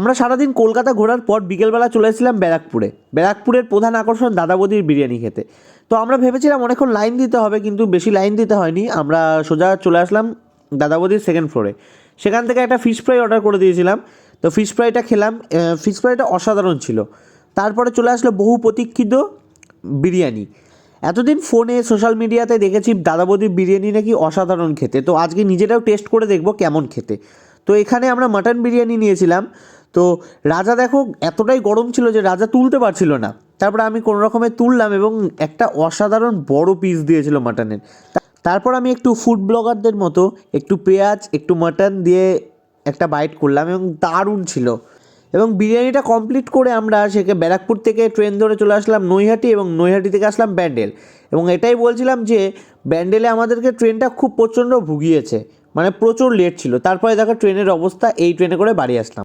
আমরা সারাদিন কলকাতা ঘোরার পর বিকেলবেলা চলে এসেছিলাম ব্যারাকপুরে। ব্যারাকপুরের প্রধান আকর্ষণ দাদা বৌদির বিরিয়ানি খেতে। তো আমরা ভেবেছিলাম অনেকক্ষণ লাইন দিতে হবে, কিন্তু বেশি লাইন দিতে হয়নি। আমরা সোজা চলে আসলাম দাদা বৌদির সেকেন্ড ফ্লোরে। সেখান থেকে একটা ফিশ ফ্রাই অর্ডার করে দিয়েছিলাম। তো ফিশ ফ্রাইটা খেলাম, ফিশ ফ্রাইটা অসাধারণ ছিল। তারপরে চলে আসলো বহু প্রতীক্ষিত বিরিয়ানি। এতদিন ফোনে সোশ্যাল মিডিয়াতে দেখেছি দাদা বৌদির বিরিয়ানি নাকি অসাধারণ খেতে, তো আজকে নিজেরাও টেস্ট করে দেখবো কেমন খেতে। তো এখানে আমরা মাটন বিরিয়ানি নিয়েছিলাম। তো রাজা দেখো এতটাই গরম ছিল যে রাজা তুলতে পারছিল না। তারপরে আমি কোনো রকমে তুললাম এবং একটা অসাধারণ বড় পিস দিয়েছিল মাটনের। তারপর আমি একটু ফুড ব্লগারদের মতো একটু পেঁয়াজ একটু মাটন দিয়ে একটা বাইট করলাম এবং দারুণ ছিল। এবং বিরিয়ানিটা কমপ্লিট করে আমরা ব্যারাকপুর থেকে ট্রেন ধরে চলে আসলাম নৈহাটি, এবং নৈহাটি থেকে আসলাম ব্যান্ডেল। এবং এটাই বলছিলাম যে ব্যান্ডেলে আমাদেরকে ট্রেনটা খুব প্রচণ্ড ভুগিয়েছে, মানে প্রচুর লেট ছিল। তারপরে দেখো ট্রেনের অবস্থা, এই ট্রেনে করে বাড়ি আসলাম।